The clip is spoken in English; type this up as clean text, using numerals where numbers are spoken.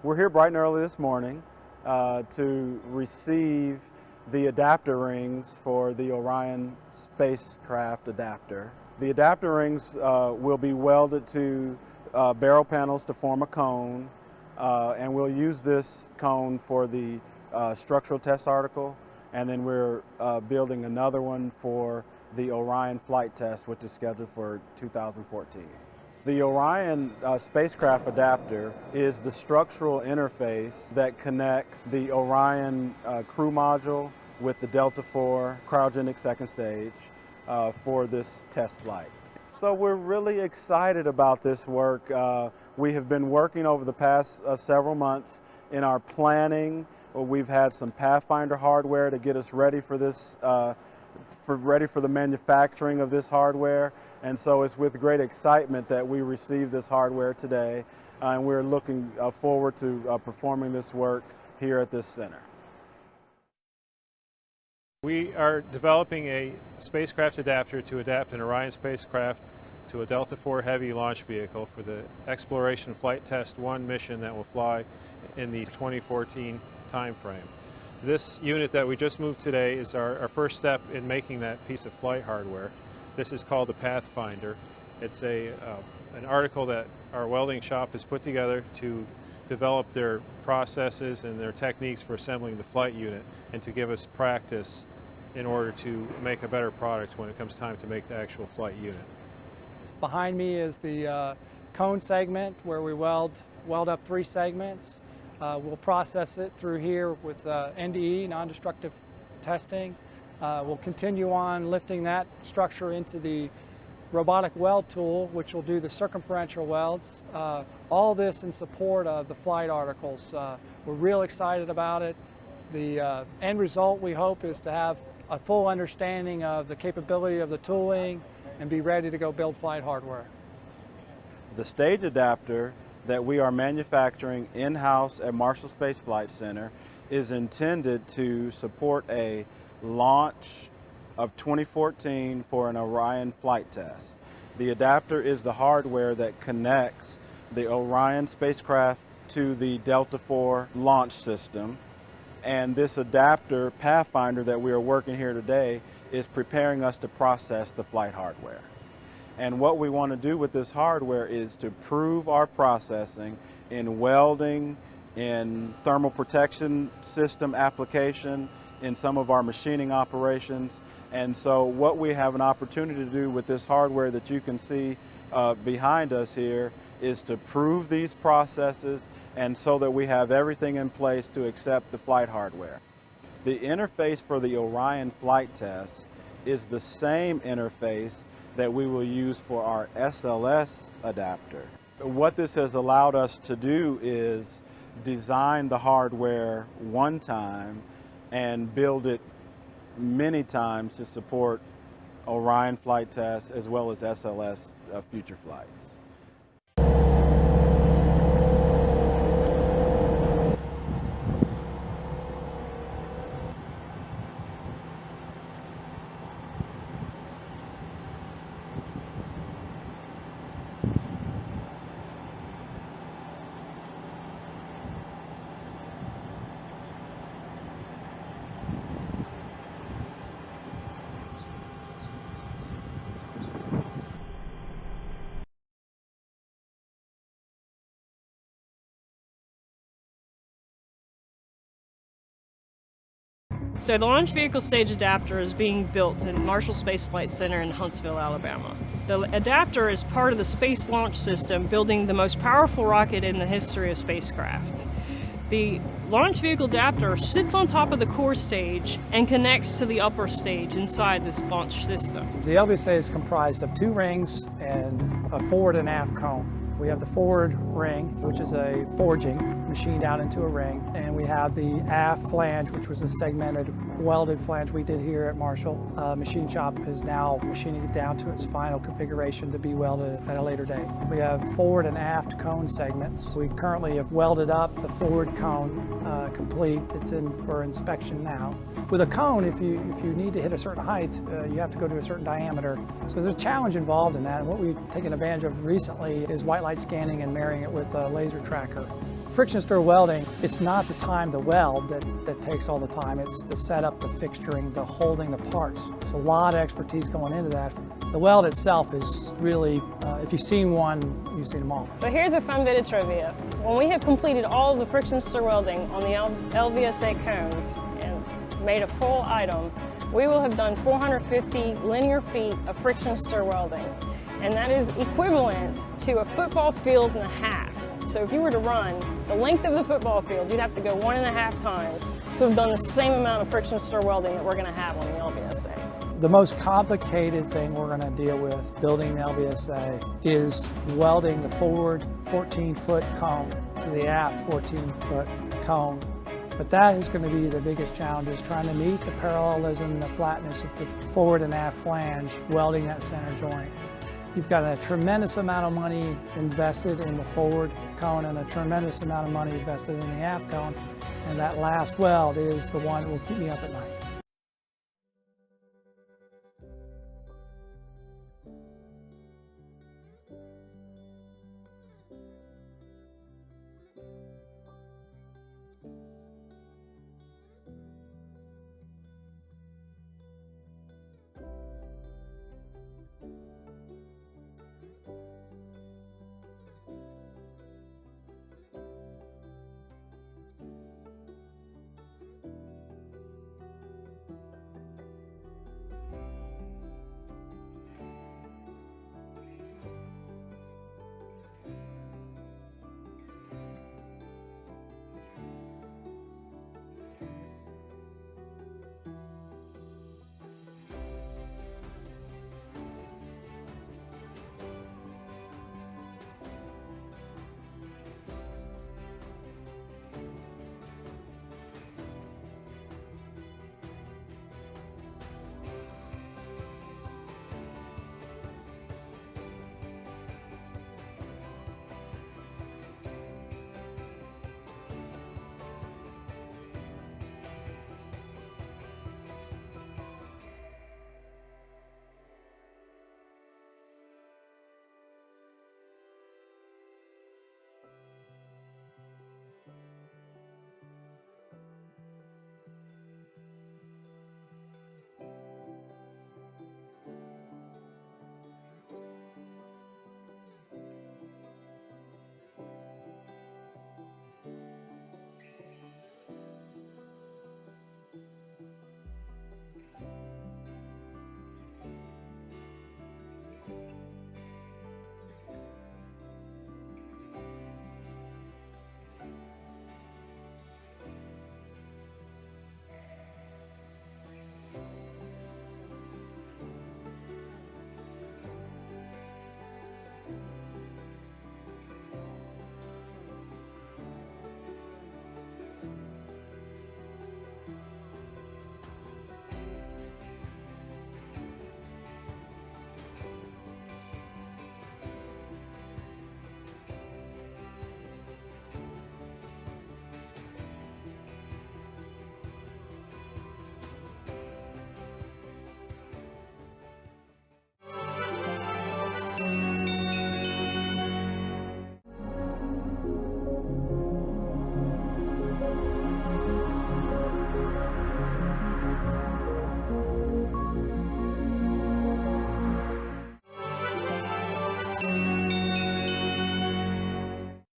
We're here bright and early this morning to receive the adapter rings for the Orion spacecraft adapter. The adapter rings will be welded to barrel panels to form a cone, and we'll use this cone for the structural test article, and then we're building another one for the Orion flight test, which is scheduled for 2014. The Orion spacecraft adapter is the structural interface that connects the Orion crew module with the Delta IV cryogenic second stage for this test flight. So we're really excited about this work. We have been working over the past several months in our planning. We've had some Pathfinder hardware to get us ready for this, ready for the manufacturing of this hardware. And so it's with great excitement that we received this hardware today, and we're looking forward to performing this work here at this center. We are developing a spacecraft adapter to adapt an Orion spacecraft to a Delta IV Heavy launch vehicle for the Exploration Flight Test 1 mission that will fly in the 2014 timeframe. This unit that we just moved today is our first step in making that piece of flight hardware. This is called the Pathfinder. It's an article that our welding shop has put together to develop their processes and their techniques for assembling the flight unit and to give us practice in order to make a better product when it comes time to make the actual flight unit. Behind me is the cone segment where we weld up 3 segments. We'll process it through here with NDE, non-destructive testing. We'll continue on lifting that structure into the robotic weld tool, which will do the circumferential welds. All this in support of the flight articles. We're real excited about it. The end result, we hope, is to have a full understanding of the capability of the tooling and be ready to go build flight hardware. The stage adapter that we are manufacturing in-house at Marshall Space Flight Center is intended to support a launch of 2014 for an Orion flight test. The adapter is the hardware that connects the Orion spacecraft to the Delta IV launch system, and this adapter Pathfinder that we are working here today is preparing us to process the flight hardware. And what we want to do with this hardware is to prove our processing in welding, in thermal protection system application, in some of our machining operations. And so what we have an opportunity to do with this hardware that you can see behind us here is to prove these processes, and so that we have everything in place to accept the flight hardware. The interface for the Orion flight test is the same interface that we will use for our SLS adapter. What this has allowed us to do is design the hardware one time and build it many times to support Orion flight tests as well as SLS future flights. So the launch vehicle stage adapter is being built in Marshall Space Flight Center in Huntsville, Alabama. The adapter is part of the Space Launch System, building the most powerful rocket in the history of spacecraft. The launch vehicle adapter sits on top of the core stage and connects to the upper stage inside this launch system. The LVSA is comprised of 2 rings and a forward and aft cone. We have the forward ring, which is a forging machined out into a ring, and we have the aft flange, which was a segmented welded flange we did here at Marshall. Machine shop is now machining it down to its final configuration to be welded at a later date. We have forward and aft cone segments. We currently have welded up the forward cone complete. It's in for inspection now. With a cone, if you need to hit a certain height, you have to go to a certain diameter. So there's a challenge involved in that, and what we've taken advantage of recently is white light scanning and marrying it with a laser tracker. Friction stir welding, it's not the time to weld that takes all the time. It's the setup, the fixturing, the holding the parts. There's a lot of expertise going into that. The weld itself is really, if you've seen one, you've seen them all. So here's a fun bit of trivia. When we have completed all of the friction stir welding on the LVSA cones and made a full item, we will have done 450 linear feet of friction stir welding. And that is equivalent to a football field and a half. So if you were to run the length of the football field, you'd have to go 1.5 times to have done the same amount of friction stir welding that we're going to have on the LVSA. The most complicated thing we're going to deal with building the LVSA is welding the forward 14-foot cone to the aft 14-foot cone. But that is going to be the biggest challenge, is trying to meet the parallelism and the flatness of the forward and aft flange, welding that center joint. You've got a tremendous amount of money invested in the forward cone and a tremendous amount of money invested in the aft cone, and that last weld is the one that will keep me up at night.